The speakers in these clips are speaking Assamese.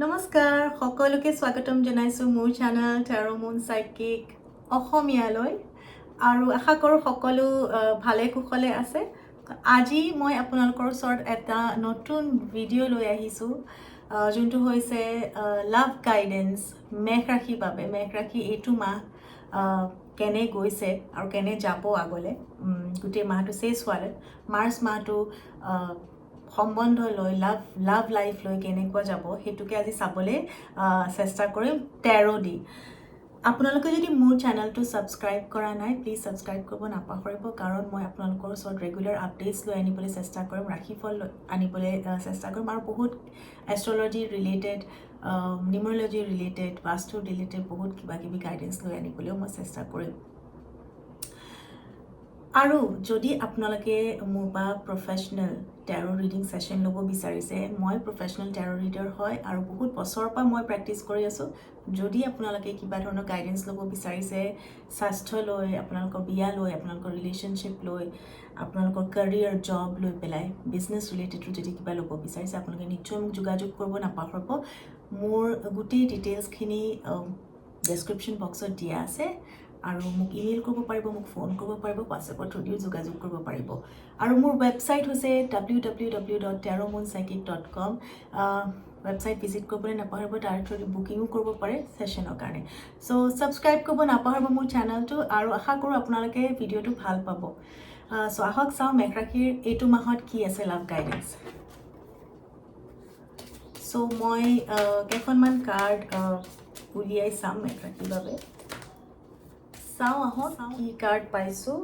নমস্কাৰ সকলোকে স্বাগতম জনাইছোঁ মোৰ চেনেল Tarotmoonpsychic অসমীয়ালৈ আৰু আশা কৰোঁ সকলো ভালে কুশলে আছে। আজি মই আপোনালোকৰ ওচৰত এটা নতুন ভিডিঅ' লৈ আহিছোঁ যোনটো হৈছে লাভ গাইডেন্স মেষ ৰাশিৰ বাবে। মেষ ৰাশি এইটো মাহ কেনে গৈছে আৰু কেনে যাব আগলৈ, গোটেই মাহটো চেছ হোৱালে মাৰ্চ মাহটো সম্বন্ধ লৈ লাভ লাইফ লৈ কেনেকুৱা যাব সেইটোকে আজি চাবলৈ চেষ্টা কৰিম টেৰো দি। আপোনালোকে যদি মোৰ চেনেলটো ছাবস্ক্ৰাইব কৰা নাই প্লিজ ছাবস্ক্ৰাইব কৰিব নাপাহৰিব, কাৰণ মই আপোনালোকৰ ওচৰত ৰেগুলাৰ আপডেটছ লৈ আনিবলৈ চেষ্টা কৰিম, ৰাশিফল আনিবলৈ চেষ্টা কৰিম আৰু বহুত এষ্ট্ৰলজি ৰিলেটেড, নিউমৰলজি ৰিলেটেড, বাস্তু ৰিলেটেড বহুত কিবা কিবি গাইডেন্স লৈ আনিবলৈও মই চেষ্টা কৰিম। আৰু যদি আপোনালোকে মোৰ বা প্ৰফেশ্যনেল টেৰো ৰিডিং ছেশ্যন ল'ব বিচাৰিছে, মই প্ৰফেশ্যনেল টেৰো ৰিডাৰ হয় আৰু বহুত বছৰৰ পৰা মই প্ৰেক্টিছ কৰি আছোঁ। যদি আপোনালোকে কিবা ধৰণৰ গাইডেন্স ল'ব বিচাৰিছে স্বাস্থ্য লৈ, আপোনালোকৰ বিয়া লৈ, আপোনালোকৰ ৰিলেশ্যনশ্বিপ লৈ, আপোনালোকৰ কেৰিয়াৰ জব লৈ পেলাই, বিজনেছ ৰিলেটেডো যদি কিবা ল'ব বিচাৰিছে আপোনালোকে নিশ্চয় মোক যোগাযোগ কৰিব নাপাহৰিব। মোৰ গোটেই ডিটেইলছখিনি ডেছক্ৰিপশ্যন বক্সত দিয়া আছে আৰু মোক ইমেইল কৰিব পাৰিব, মোক ফোন কৰিব পাৰিব, হোৱাটছএপৰ থ্ৰুদিও যোগাযোগ কৰিব পাৰিব। আৰু মোৰ ৱেবছাইট হৈছে www.tarotmoonpsychic777 ৱেবছাইট ভিজিট কৰিবলৈ নাপাহৰিব, তাৰ থ্ৰুদি বুকিঙো কৰিব পাৰে ছেশ্যনৰ কাৰণে। চ' ছাবস্ক্ৰাইব কৰিব নাপাহৰিব মোৰ চেনেলটো আৰু আশা কৰোঁ আপোনালোকে ভিডিঅ'টো ভাল পাব। চ' আহক চাওঁ মেষ ৰাশিৰ এইটো মাহত কি আছে লাভ গাইডেন্স। চ' মই কেইখনমান কাৰ্ড উলিয়াই চাম মেষ ৰাশিৰ বাবে। চাওঁ আহক কি কাৰ্ড পাইছোঁ।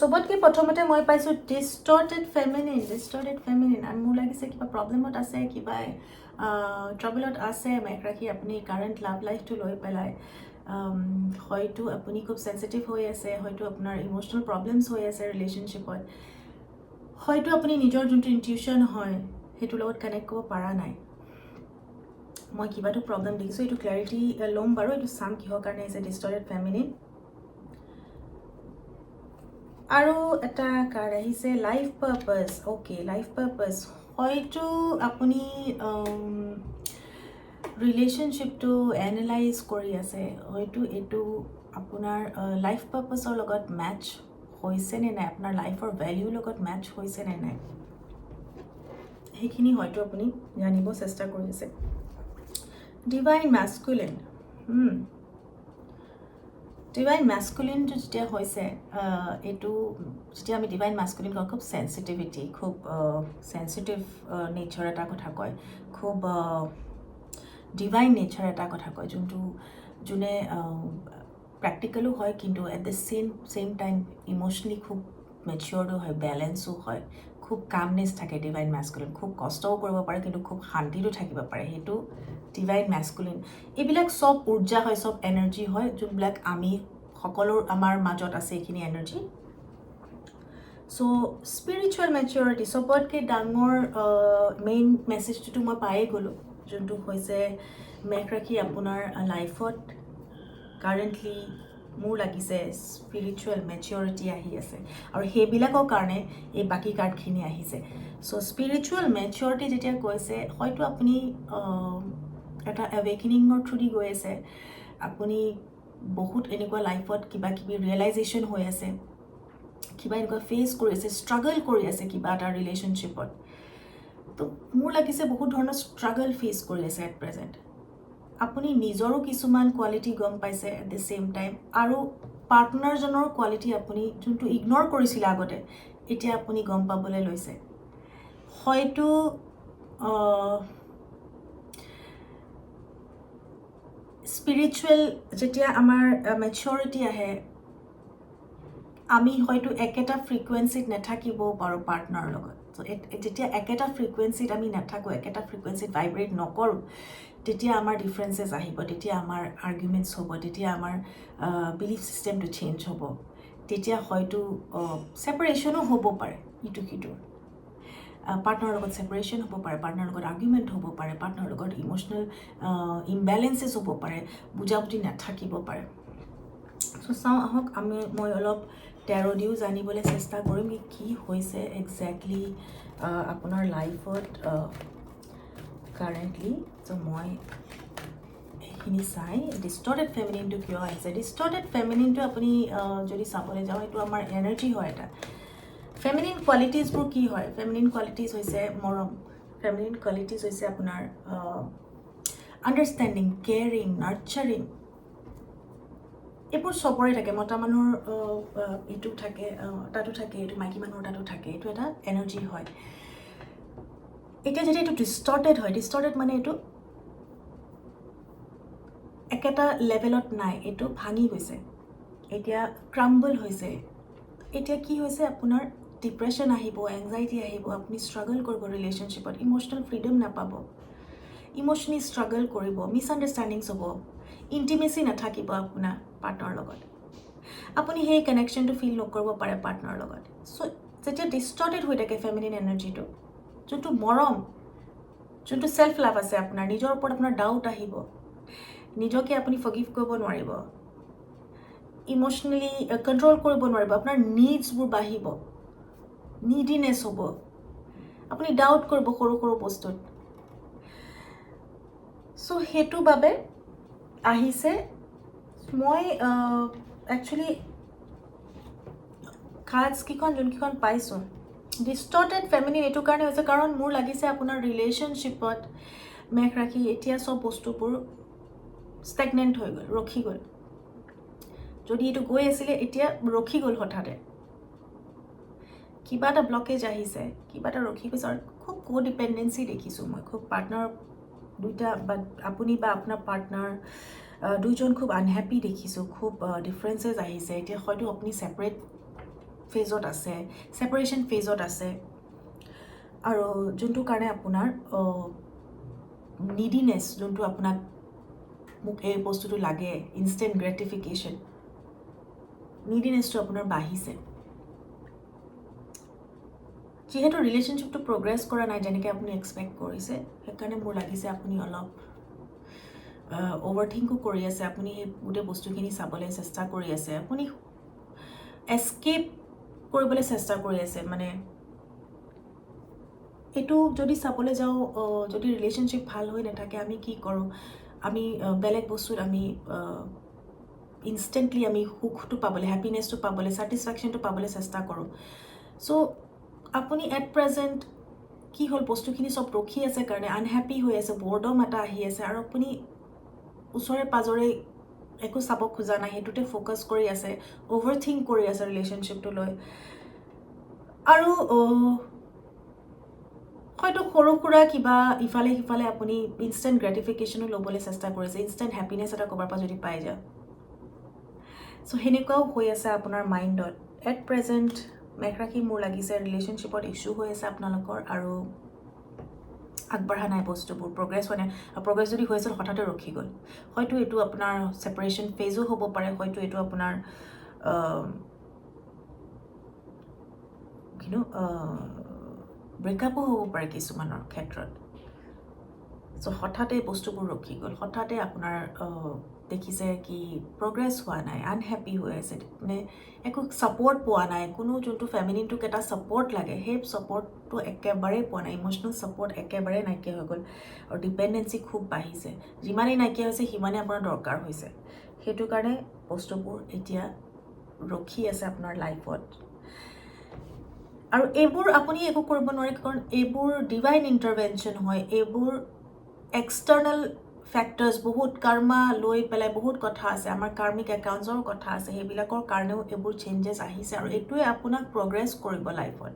চবতকৈ প্ৰথমতে মই পাইছোঁ ডিষ্টৰ্টেড ফেমিনিন। আৰু মোৰ লাগিছে কিবা প্ৰব্লেমত আছে, কিবা ট্ৰাবলত আছে মেষ ৰাশি। আপুনি কাৰেণ্ট লাভ লাইফটো লৈ পেলাই হয়তো আপুনি খুব চেঞ্চিটিভ হৈ আছে, হয়তো আপোনাৰ ইম'চনেল প্ৰব্লেমছ হৈ আছে ৰিলেশ্যনশ্বিপত, হয়তো আপুনি নিজৰ যোনটো ইনটিউশ্যন হয় সেইটোৰ লগত কানেক্ট কৰিব পৰা নাই। মই কিবাটো প্ৰব্লেম দেখিছোঁ, এইটো ক্লেৰিটি ল'ম বাৰু, এইটো চাম কিহৰ কাৰণে আহিছে ডিষ্টৰ্টেড ফেমিনিন। আৰু এটা কাৰ্ড আহিছে life purpose. Okay, life purpose হয়তো আপুনি ৰিলেশ্যনশ্বিপটো এনালাইজ কৰি আছে, হয়তো এইটো আপোনাৰ লাইফ পাৰ্পাছৰ লগত মেটচ হৈছে নে নাই, আপোনাৰ লাইফৰ ভেলিউৰ লগত মেটচ হৈছে নে নাই, সেইখিনি হয়তো আপুনি জানিব চেষ্টা কৰি আছে। Divine masculine. ডিভাইন মেস্কুলিনটো যেতিয়া হৈছে, এইটো যেতিয়া আমি ডিভাইন মেস্কুলিন কওঁ খুব চেঞ্চিটিভিটি, খুব চেঞ্চিটিভ নেচাৰ এটা কথা কয়, খুব ডিভাইন নেচাৰ এটা কথা কয়, যোনে প্ৰেক্টিকেলো হয় কিন্তু at the same time emotionally খুব মেচিয়ৰ্ডো হয়, বেলেঞ্চো হয়, খুব কামনেছ থাকে ডিভাইন মেস্কুলিন, খুব কষ্টও কৰিব পাৰে কিন্তু খুব শান্তিটো থাকিব পাৰে, সেইটো ডিভাইন মেস্কুলিন। এইবিলাক চব উৰ্জা হয়, চব এনাৰ্জি হয়, যোনবিলাক আমি সকলোৰ আমাৰ মাজত আছে এইখিনি এনাৰ্জি। চ' স্পিৰিচুৱেল মেচিয়ৰিটি চবতকৈ ডাঙৰ মেইন মেছেজটোতো মই পায়েই গ'লোঁ, যোনটো হৈছে মেষ ৰাশি আপোনাৰ লাইফত কাৰেণ্টলি মোৰ লাগিছে স্পিৰিচুৱেল মেচিয়ৰিটি আহি আছে আৰু সেইবিলাকৰ কাৰণে এই বাকী কাৰ্ডখিনি আহিছে। চ' স্পিৰিচুৱেল মেচিয়ৰিটি যেতিয়া কৈছে হয়তো আপুনি এটা এৱেকেনিঙৰ থ্ৰুদি গৈ আছে, আপুনি বহুত এনেকুৱা লাইফত কিবা কিবি ৰিয়েলাইজেশ্যন হৈ আছে, কিবা এনেকুৱা ফেচ কৰি আছে, ষ্ট্ৰাগল কৰি আছে কিবা এটা ৰিলেশ্যনশ্বিপত। তো মোৰ লাগিছে বহুত ধৰণৰ ষ্ট্ৰাগল ফেচ কৰি আছে এট প্ৰেজেণ্ট। আপুনি নিজৰো কিছুমান কোৱালিটি গম পাইছে এট দ্য চেম টাইম, আৰু পাৰ্টনাৰজনৰ কোৱালিটি আপুনি যোনটো ইগন'ৰ কৰিছিলে আগতে এতিয়া আপুনি গম পাবলৈ লৈছে। হয়তো স্পিৰিচুৱেল যেতিয়া আমাৰ মেচিয়ৰিটি আহে, আমি হয়তো একেটা ফ্ৰিকুৱেঞ্চিত নাথাকিবও পাৰোঁ পাৰ্টনাৰৰ লগত। চ' যেতিয়া একেটা ফ্ৰিকুৱেঞ্চিত আমি নাথাকোঁ, একেটা ফ্ৰিকুৱেঞ্চিত ভাইব্ৰেট নকৰোঁ, তেতিয়া আমাৰ ডিফাৰেঞ্চেছ আহিব, তেতিয়া আমাৰ আৰ্গুমেণ্টছ হ'ব, তেতিয়া আমাৰ বিলিফ ছিষ্টেমটো চেঞ্জ হ'ব, তেতিয়া হয়তো ছেপাৰেশ্যনো হ'ব পাৰে, ইটো সিটোৰ পাৰ্টনাৰৰ লগত ছেপাৰেশ্যন হ'ব পাৰে, পাৰ্টনাৰৰ লগত আৰ্গুমেণ্ট হ'ব পাৰে, পাৰ্টনাৰৰ লগত ইম'চনেল ইমবেলেঞ্চেছ হ'ব পাৰে, বুজাবুজি নাথাকিব পাৰে। চ' চাওঁ আহক মই অলপ টেৰো দিও জানিবলৈ চেষ্টা কৰিম কি হৈছে এক্সেক্টলি আপোনাৰ লাইফত কাৰেণ্টলি। চ' মই এইখিনি চাই ডিষ্টৰ্টেড ফেমিনিনটো কিয় আহিছে। ডিষ্টৰ্টেড ফেমিনিনটো আপুনি যদি চাবলৈ যাওঁ এইটো আমাৰ এনাৰ্জি হয় এটা। ফেমিনিন কোৱালিটিজবোৰ কি হয়? ফেমিনিন কোৱালিটিজ হৈছে মৰম, ফেমিনিন কোৱালিটিজ হৈছে আপোনাৰ আণ্ডাৰষ্টেণ্ডিং, কেয়াৰিং, নাৰ্চাৰিং। এইবোৰ চবৰে থাকে, মতা মানুহৰ এইটো থাকে, তাতো থাকে, এইটো মাইকী মানুহৰ তাতো থাকে, এইটো এটা এনাৰ্জি হয়। এতিয়া যেতিয়া এইটো ডিষ্টৰ্টেড হয়, ডিষ্টৰ্টেড মানে এইটো একেটা লেভেলত নাই, এইটো ভাঙি গৈছে, এতিয়া ক্ৰাম্বল হৈছে। এতিয়া কি হৈছে, আপোনাৰ ডিপ্ৰেশ্যন আহিব, এংজাইটি আহিব, আপুনি ষ্ট্ৰাগল কৰিব ৰিলেশ্যনশ্বিপত, ইম'চনেল ফ্ৰীডম নাপাব, ইম'চনেলি ষ্ট্ৰাগল কৰিব, মিছআণ্ডাৰষ্টেণ্ডিংছ হ'ব, ইণ্টিমেচি নাথাকিব আপোনাৰ পাৰ্টনাৰৰ লগত, আপুনি সেই কানেকশ্যনটো ফিল নকৰিব পাৰে পাৰ্টনাৰৰ লগত। চ' যেতিয়া ডিষ্টৰ্টেড হৈ থাকে ফেমিনিন এনাৰ্জিটো, যোনটো মৰম, যোনটো ছেল্ফ লাভ আছে আপোনাৰ, নিজৰ ওপৰত আপোনাৰ ডাউট আহিব, নিজকে আপুনি ফৰগিভ কৰিব নোৱাৰিব, ইম'চনেলি কণ্ট্ৰল কৰিব নোৱাৰিব, আপোনাৰ নিডছবোৰ বাঢ়িব, নিডিনেছ হ'ব, আপুনি ডাউট কৰিব সৰু সৰু বস্তুত। চ' সেইটো বাবে আহিছে। মই একচুৱেলি কাৰ্ডছকেইখন যোনকেইখন পাইছোঁ, ডিষ্টৰ্টেড ফেমিনিন এইটো কাৰণে হৈছে কাৰণ মোৰ লাগিছে আপোনাৰ ৰিলেশ্যনশ্বিপত মেষ ৰাশি এতিয়া চব বস্তুবোৰ ষ্টেগনেণ্ট হৈ গ'ল, ৰখি গ'ল। যদি এইটো গৈ আছিলে এতিয়া ৰখি গ'ল, হঠাতে কিবা এটা ব্লকেজ আহিছে, কিবা এটা ৰখি গৈছে। আৰু খুব কোডিপেণ্ডেঞ্চি দেখিছোঁ মই, খুব পাৰ্টনাৰ দুইটা বা আপুনি বা আপোনাৰ পাৰ্টনাৰ দুইজন খুব আনহেপি দেখিছোঁ, খুব ডিফাৰেঞ্চেছ আহিছে। এতিয়া হয়তো আপুনি ছেপাৰেট ফেজত আছে, ছেপাৰেশ্যন ফেজত আছে, আৰু যোনটো কাৰণে আপোনাৰ নিডিনেছ, যোনটো আপোনাক মোক এই বস্তুটো লাগে, ইনষ্টেণ্ট গ্ৰেটিফিকেশ্যন, নিডিনেছটো আপোনাৰ বাঢ়িছে। যিহেতু ৰিলেশ্যনশ্বিপটো প্ৰগ্ৰেছ কৰা নাই যেনেকৈ আপুনি এক্সপেক্ট কৰিছে, সেইকাৰণে মোৰ লাগিছে আপুনি অলপ অভাৰথিংকো কৰি আছে, আপুনি সেই গোটেই বস্তুখিনি চাবলৈ চেষ্টা কৰি আছে, আপুনি এস্কেপ কৰিবলৈ চেষ্টা কৰি আছে। মানে এইটো যদি চাবলৈ যাওঁ, যদি ৰিলেশ্যনশ্বিপ ভাল হৈ নাথাকে আমি কি কৰোঁ, আমি বেলেগ বস্তুত আমি ইনষ্টেণ্টলি আমি সুখটো পাবলৈ, হেপিনেছটো পাবলৈ, ছেটিছফেকশ্যনটো পাবলৈ চেষ্টা কৰোঁ। চ' আপুনি এট প্ৰেজেণ্ট কি হ'ল, বস্তুখিনি চব ৰখি আছে কাৰণে আনহেপি হৈ আছে, বৰ্ডম এটা আহি আছে, আৰু আপুনি ওচৰে পাজৰে একো চাব খোজা নাই, সেইটোতে ফ'কাছ কৰি আছে, অভাৰথিংক কৰি আছে ৰিলেশ্যনশ্বিপটো লৈ। আৰু হয়তো সৰু সুৰা কিবা ইফালে সিফালে আপুনি ইনষ্টেণ্ট গ্ৰেটিফিকেশ্যনো ল'বলৈ চেষ্টা কৰিছে, ইনষ্টেণ্ট হেপিনেছ এটা ক'ৰবাৰ পৰা যদি পাই যায়। চ' সেনেকুৱাও হৈ আছে আপোনাৰ মাইণ্ডত এট প্ৰেজেণ্ট। মেষ ৰাশি মোৰ লাগিছে ৰিলেশ্যনশ্বিপত ইছ্যু হৈ আছে আপোনালোকৰ, আৰু আগবাঢ়া নাই বস্তুবোৰ, প্ৰগ্ৰেছ হোৱা নাই। আৰু প্ৰগ্ৰেছ যদি হৈ আছিল হঠাতে ৰখি গ'ল। হয়তো এইটো আপোনাৰ ছেপাৰেশ্যন ফেজো হ'ব পাৰে, হয়তো এইটো আপোনাৰ ব্ৰেকআপো হ'ব পাৰে কিছুমানৰ ক্ষেত্ৰত। চ' হঠাতে বস্তুবোৰ ৰখি গ'ল, হঠাতে আপোনাৰ দেখিছে কি প্ৰগ্ৰেছ হোৱা নাই, আনহেপি হৈ আছে, মানে একো ছাপৰ্ট পোৱা নাই, কোনো যোনটো ফেমিনিনটোক এটা ছাপৰ্ট লাগে সেই ছাপৰ্টটো একেবাৰেই পোৱা নাই, ইম'চনেল ছাপৰ্ট একেবাৰে নাইকিয়া হৈ গ'ল, আৰু ডিপেণ্ডেঞ্চি খুব বাঢ়িছে। যিমানেই নাইকিয়া হৈছে সিমানেই আপোনাৰ দৰকাৰ হৈছে, সেইটো কাৰণে বস্তুবোৰ এতিয়া ৰখি আছে আপোনাৰ লাইফত। আৰু এইবোৰ আপুনি একো কৰিব নোৱাৰে, কাৰণ এইবোৰ ডিভাইন ইণ্টাৰভেনশ্যন হয়, এইবোৰ এক্সটাৰ্নেল ফেক্টৰ্ছ, বহুত কৰ্মা লৈ পেলাই বহুত কথা আছে, আমাৰ কাৰ্মিক একাউণ্টছৰ কথা আছে, সেইবিলাকৰ কাৰণেও এইবোৰ চেঞ্জেছ আহিছে। আৰু এইটোৱে আপোনাক প্ৰগ্ৰেছ কৰিব লাইফত,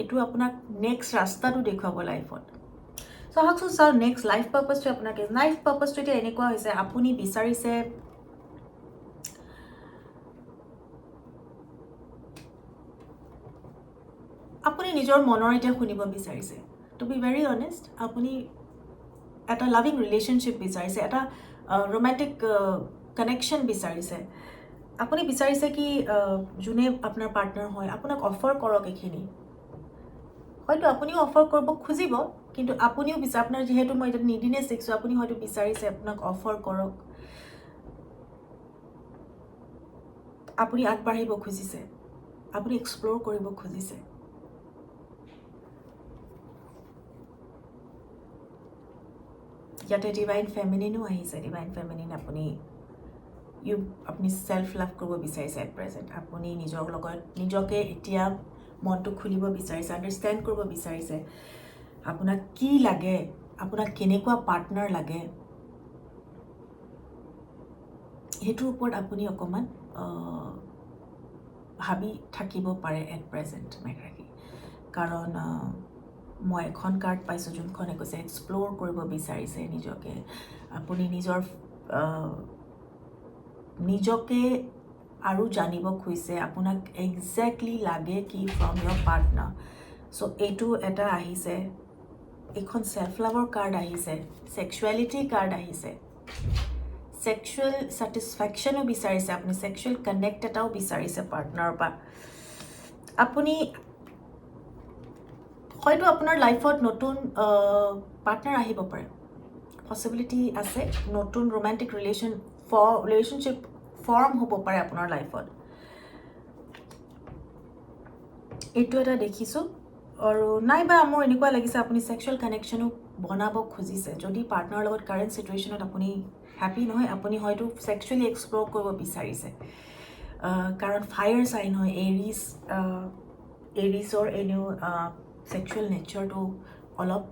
এইটো আপোনাক নেক্সট ৰাস্তাটো দেখুৱাব লাইফত। চ' আহকচোন চাওঁ নেক্সট লাইফ পাৰ্পাছটো আপোনাৰ কি। লাইফ পাৰ্পাছটো এতিয়া এনেকুৱা হৈছে, আপুনি বিচাৰিছে আপুনি নিজৰ মনৰ এতিয়া শুনিব বিচাৰিছে। টু বি ভেৰি অনেষ্ট, আপুনি এটা লাভিং ৰিলেশ্যনশ্বিপ বিচাৰিছে, এটা ৰোমেণ্টিক কানেকশ্যন বিচাৰিছে। আপুনি বিচাৰিছে কি যোনে আপোনাৰ পাৰ্টনাৰ হয় আপোনাক অফাৰ কৰক এইখিনি। হয়তো আপুনিও অফাৰ কৰিব খুজিব, কিন্তু আপুনিও আপোনাৰ যিহেতু মই এতিয়া নিডিনেছ দেখিছোঁ, আপুনি হয়তো বিচাৰিছে আপোনাক অফাৰ কৰক। আপুনি আগবাঢ়িব খুজিছে, আপুনি এক্সপ্ল'ৰ কৰিব খুজিছে। ইয়াতে ডিভাইন ফেমিনিনো আহিছে। ডিভাইন ফেমিনিন আপুনি সেলফ লাভ কৰিব বিচাৰিছে এট প্ৰেজেণ্ট। আপুনি নিজৰ লগত নিজকে এতিয়া মনটো খুলিব বিচাৰিছে, আণ্ডাৰষ্টেণ্ড কৰিব বিচাৰিছে আপোনাক কি লাগে, আপোনাক কেনেকুৱা পাৰ্টনাৰ লাগে, সেইটোৰ ওপৰত আপুনি অকণমান ভাবি থাকিব পাৰে এট প্ৰেজেণ্ট মেঘৰাশী। কাৰণ মই এখন কাৰ্ড পাইছোঁ যোনখনে কৈছে এক্সপ্ল'ৰ কৰিব বিচাৰিছে নিজকে। আপুনি নিজকে আৰু জানিব খুজিছে আপোনাক একজেক্টলি লাগে কি ফ্ৰম ইয়ৰ পাৰ্টনাৰ। চ' এইটো এটা আহিছে, এইখন চেল্ফ লাভৰ কাৰ্ড আহিছে, ছেক্সুৱেলিটি কাৰ্ড আহিছে, ছেক্সুৱেল ছেটিছফেকশ্যনো বিচাৰিছে আপুনি, ছেক্সুৱেল কানেক্ট এটাও বিচাৰিছে পাৰ্টনাৰৰ পৰা। আপুনি হয়তো আপোনাৰ লাইফত নতুন পাৰ্টনাৰ আহিব পাৰে, পচিবিলিটি আছে, নতুন ৰোমেণ্টিক ৰিলেশ্যনশ্বিপ ফৰ্ম হ'ব পাৰে আপোনাৰ লাইফত, এইটো এটা দেখিছোঁ। আৰু নাইবা মোৰ এনেকুৱা লাগিছে আপুনি ছেক্সুৱেল কানেকশ্যনো বনাব খুজিছে। যদি পাৰ্টনাৰৰ লগত কাৰেণ্ট চিটুৱেশ্যনত আপুনি হেপী নহয়, আপুনি হয়তো ছেক্সুৱেলি এক্সপ্ল'ৰ কৰিব বিচাৰিছে। কাৰণ ফায়াৰ চাইন হয় এৰিছৰ এনেও ছেক্সুৱেল নেচাৰটো অলপ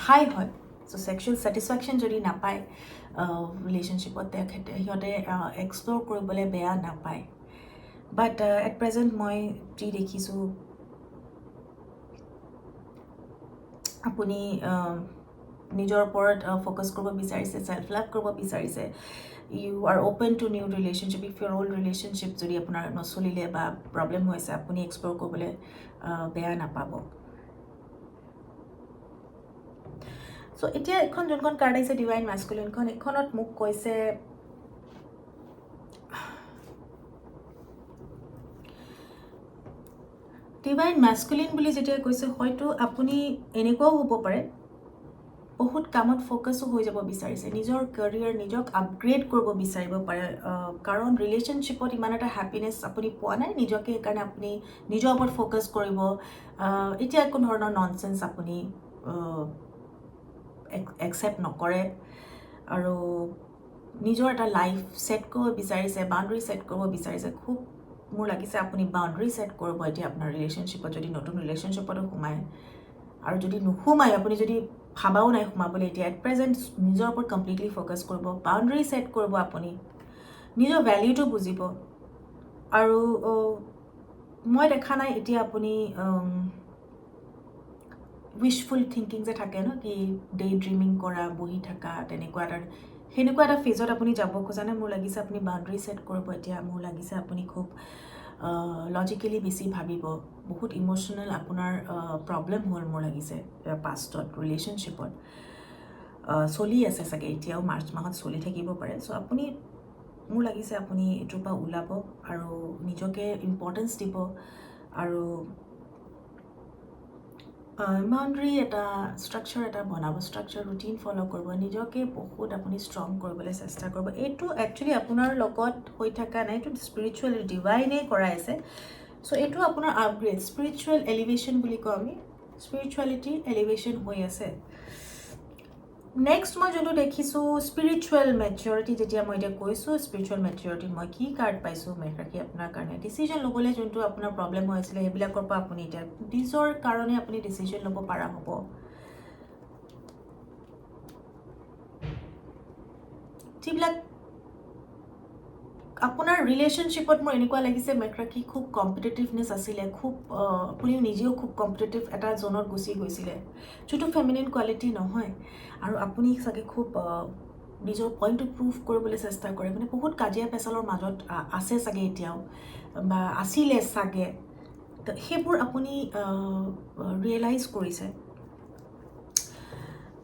হাই হয়। চ' ছেক্সুৱেল ছেটিছফেকশ্যন যদি নাপায় ৰিলেশ্যনশ্বিপত, সিহঁতে এক্সপ্ল'ৰ কৰিবলৈ বেয়া নাপায়। বাট এট প্ৰেজেণ্ট মই যি দেখিছোঁ আপুনি নিজৰ ওপৰত ফ'কাছ কৰিব বিচাৰিছে, ছেল্ফ লাভ কৰিব বিচাৰিছে। You are open to new relationship. If your old relationship যদি আপোনাৰ নচলিলে বা প্ৰব্লেম হৈছে, আপুনি এক্সপ্ল'ৰ কৰিবলৈ বেয়া নাপাব। চ' এতিয়া এখন যোনখন কাৰ্ড আহিছে ডিভাইন মাস্কুলিনখন, এইখনত মোক কৈছে ডিভাইন মাস্কুলিন বুলি যেতিয়া কৈছে, হয়তো আপুনি এনেকুৱাও হ'ব পাৰে বহুত কামত ফ'কাছো হৈ যাব বিচাৰিছে, নিজৰ কেৰিয়াৰ নিজক আপগ্ৰেড কৰিব বিচাৰিব পাৰে। কাৰণ ৰিলেশ্যনশ্বিপত ইমান এটা হেপিনেছ আপুনি পোৱা নাই, নিজকে সেইকাৰণে আপুনি নিজৰ ওপৰত ফ'কাছ কৰিব। এতিয়া একো ধৰণৰ ননচেন্স আপুনি একচেপ্ট নকৰে আৰু নিজৰ এটা লাইফ ছেট কৰিব বিচাৰিছে, বাউণ্ডেৰী ছেট কৰিব বিচাৰিছে। খুব মোৰ লাগিছে আপুনি বাউণ্ডেৰী ছেট কৰিব এতিয়া আপোনাৰ ৰিলেশ্যনশ্বিপত, যদি নতুন ৰিলেশ্যনশ্বিপতো সোমায়। আৰু যদি নোসোমায়, আপুনি যদি ভাবাও নাই সোমাবলৈ, এতিয়া এট প্ৰেজেণ্ট নিজৰ ওপৰত কমপ্লিটলি ফ'কাছ কৰিব, বাউণ্ডেৰী ছেট কৰিব, আপুনি নিজৰ ভেলিউটো বুজিব। আৰু মই দেখা নাই এতিয়া আপুনি উইচফুল থিংকিং যে থাকে ন, কি ডে ড্ৰিমিং কৰা, বহি থকা, সেনেকুৱা এটা ফেজত আপুনি যাব খোজা নাই। মোৰ লাগিছে আপুনি বাউণ্ডেৰী ছেট কৰিব এতিয়া। মোৰ লাগিছে আপুনি খুব লজিকেলি বেছি ভাবিব। বহুত ইম'চনেল আপোনাৰ প্ৰব্লেম হ'ল মোৰ লাগিছে পাষ্টত ৰিলেশ্যনশ্বিপত, চলি আছে চাগে, এতিয়াও মাৰ্চ মাহত চলি থাকিব পাৰে। চ' আপুনি মোৰ লাগিছে আপুনি এইটোৰ পৰা ওলাব আৰু নিজকে ইম্পৰ্টেঞ্চ দিব আৰু বাউণ্ডেৰী এটা ষ্ট্ৰাকচাৰ এটা বনাব, ষ্ট্ৰাকচাৰ ৰুটিন ফ'ল' কৰিব, নিজকে বহুত আপুনি ষ্ট্ৰং কৰিবলৈ চেষ্টা কৰিব। এইটো একচুৱেলি আপোনাৰ লগত হৈ থকা নাই, এইটো স্পিৰিচুৱেল ডিভাইনেই কৰাইছে। চ' এইটো আপোনাৰ আপগ্ৰেড, স্পিৰিচুৱেল এলিভেশ্যন বুলি কওঁ আমি, স্পিৰিচুৱেলিটি এলিভেশ্যন হৈ আছে। নেক্সট মই যোনটো দেখিছোঁ স্পিৰিচুৱেল মেচিউৰিটি। যেতিয়া মই এতিয়া কৈছোঁ স্পিৰিচুৱেল মেচিউৰিটিত মই কি কাৰ্ড পাইছোঁ মেঘৰাশী আপোনাৰ কাৰণে, ডিচিজন ল'বলৈ যোনটো আপোনাৰ প্ৰব্লেম হৈ আছিলে সেইবিলাকৰ পৰা আপুনি এতিয়া নিজৰ কাৰণে আপুনি ডিচিজন ল'ব পৰা হ'ব। যিবিলাক আপোনাৰ ৰিলেশ্যনশ্বিপত মোৰ এনেকুৱা লাগিছে মেঘৰাশী খুব কম্পিটিটিভনেছ আছিলে, খুব আপুনিও নিজেও খুব কম্পিটিটিভ এটা জ'নত গুচি গৈছিলে, যোনটো ফেমিনিন কোৱালিটি নহয়। আৰু আপুনি চাগে খুব নিজৰ পইণ্টটো প্ৰুভ কৰিবলৈ চেষ্টা কৰে, মানে বহুত কাজিয়া পেচালৰ মাজত আছে চাগে এতিয়াও, বা আছিলে চাগে। সেইবোৰ আপুনি ৰিয়েলাইজ কৰিছে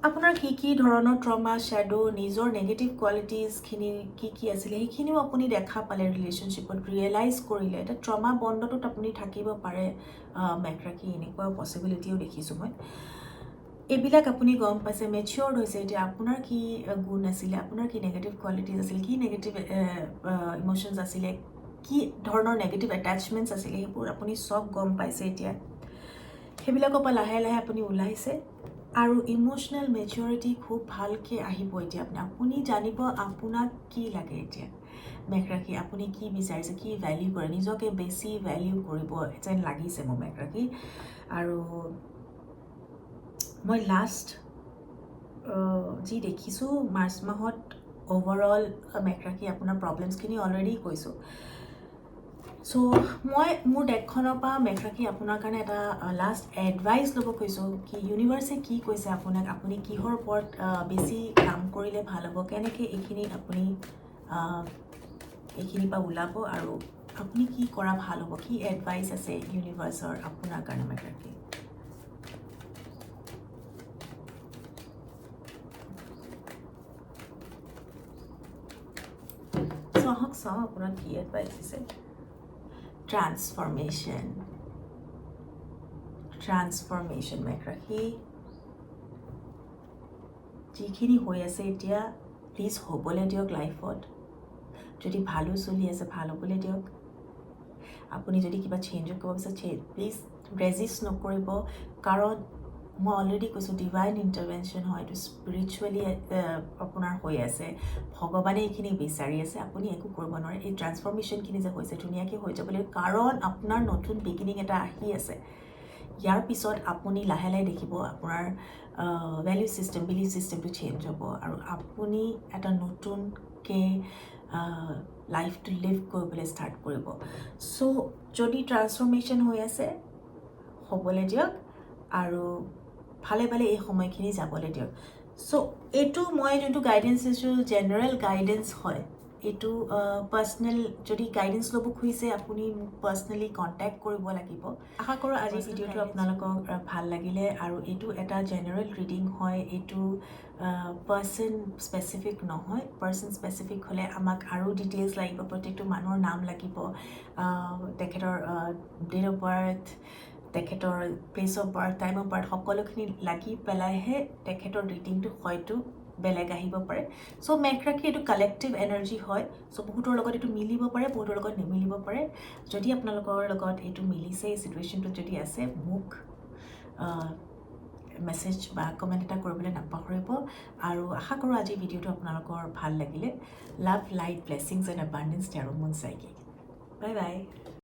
আপোনাৰ কি ধৰণৰ ট্ৰমা, শ্বেডো, নিজৰ নেগেটিভ কোৱালিটিজখিনি কি আছিলে সেইখিনিও আপুনি দেখা পালে ৰিলেশ্যনশ্বিপত, ৰিয়েলাইজ কৰিলে। এটা ট্ৰমা বণ্ডটোত আপুনি থাকিব পাৰে মেঘৰাশী, এনেকুৱা পচিবিলিটিও দেখিছোঁ মই। এইবিলাক আপুনি গম পাইছে, মেচিয়ৰ্ড হৈছে এতিয়া। আপোনাৰ কি গুণ আছিলে, আপোনাৰ কি নেগেটিভ কোৱালিটিজ আছিলে, কি নেগেটিভ ইম'শ্যনছ আছিলে, কি ধৰণৰ নেগেটিভ এটাচমেণ্টছ আছিলে সেইবোৰ আপুনি চব গম পাইছে এতিয়া সেইবিলাকৰ পৰা লাহে লাহে আপুনি ওলাইছে আৰু ইমোশ্যনেল মেচিউৰিটি খুব ভালকৈ আহিব এতিয়া আপুনি জানিব আপোনাক কি লাগে এতিয়া মেঘ ৰাশি আপুনি কি বিচাৰিছে কি ভেলিউ কৰে নিজকে বেছি ভেলিউ কৰিব যেন লাগিছে মোৰ মেঘ ৰাশি আৰু মই লাষ্ট যি দেখিছোঁ মাৰ্চ মাহত অভাৰঅল মেঘ ৰাশি আপোনাৰ প্ৰব্লেমছখিনি অলৰেডি কৈছোঁ চ' মই মোৰ দেশখনৰ পৰা মেঘ ৰাশি আপোনাৰ কাৰণে এটা লাষ্ট এডভাইচ ল'ব কৈছোঁ কি ইউনিভাৰ্ছে কি কৈছে আপোনাক আপুনি কিহৰ ওপৰত বেছি কাম কৰিলে ভাল হ'ব কেনেকৈ এইখিনি আপুনি এইখিনিৰ পৰা ওলাব আৰু আপুনি কি কৰা ভাল হ'ব কি এডভাইচ আছে ইউনিভাৰ্ছৰ আপোনাৰ কাৰণে মেঘ ৰাশি আহক চাওঁ আপোনাৰ কি এডভাইচ দিছে ট্ৰান্সফৰমেশ্যন মেঘ ৰাশি যিখিনি হৈ আছে এতিয়া প্লিজ হ'বলৈ দিয়ক লাইফত যদি ভালো চলি আছে ভাল হ'বলৈ দিয়ক আপুনি যদি কিবা চেঞ্জো কৰিব বিচাৰে প্লিজ ৰেজিষ্ট নকৰিব কাৰণ মই অলৰেডি কৈছোঁ ডিভাইন ইণ্টাৰভেনশ্যন হয় এইটো স্পিৰিচুৱেলি আপোনাৰ হৈ আছে ভগৱানে এইখিনি বিচাৰি আছে আপুনি একো কৰিব নোৱাৰে এই ট্ৰান্সফৰ্মেশ্যনখিনি যে হৈছে ধুনীয়াকৈ হৈ যাব লাগিব কাৰণ আপোনাৰ নতুন বিগিনিং এটা আহি আছে ইয়াৰ পিছত আপুনি লাহে লাহে দেখিব আপোনাৰ ভেলিউ চিষ্টেম বিলিভ চিষ্টেমটো চেঞ্জ হ'ব আৰু আপুনি এটা নতুনকৈ লাইফটো লিভ কৰিবলৈ ষ্টাৰ্ট কৰিব চ' যদি ট্ৰান্সফৰ্মেশ্যন হৈ আছে হ'বলৈ দিয়ক আৰু ভালে ভালে এই সময়খিনি যাবলৈ দিয়ক চ' এইটো মই যোনটো গাইডেঞ্চ দিছোঁ জেনেৰেল গাইডেঞ্চ হয় এইটো পাৰ্চনেল যদি গাইডেঞ্চ ল'ব খুজিছে আপুনি মোক পাৰ্চনেলি কণ্টেক্ট কৰিব লাগিব আশা কৰোঁ আজি ভিডিঅ'টো আপোনালোকক ভাল লাগিলে আৰু এইটো এটা জেনেৰেল ৰিডিং হয় এইটো পাৰ্চন স্পেচিফিক নহয় পাৰ্চন স্পেচিফিক হ'লে আমাক আৰু ডিটেইলছ লাগিব প্ৰত্যেকটো মানুহৰ নাম লাগিব তেখেতৰ ডেট অফ বাৰ্থ তেখেতৰ place of birth time of birth সকলোখিনি লাগি পেলাইহে তেখেতৰ ৰিডিংটো হয়তো বেলেগ আহিব পাৰে চ' মেঘ ৰাশি এইটো কালেক্টিভ এনাৰ্জি হয় চ' বহুতৰ লগত এইটো মিলিব পাৰে বহুতৰ লগত নিমিলিব পাৰে যদি আপোনালোকৰ লগত এইটো মিলিছে এই চিটুৱেশ্যনটোত যদি আছে মোক মেছেজ বা কমেণ্ট এটা কৰিবলৈ নাপাহৰিব আৰু আশা কৰোঁ আজি ভিডিঅ'টো আপোনালোকৰ ভাল লাগিলে love light blessings and abundance tarot moon psychic bye by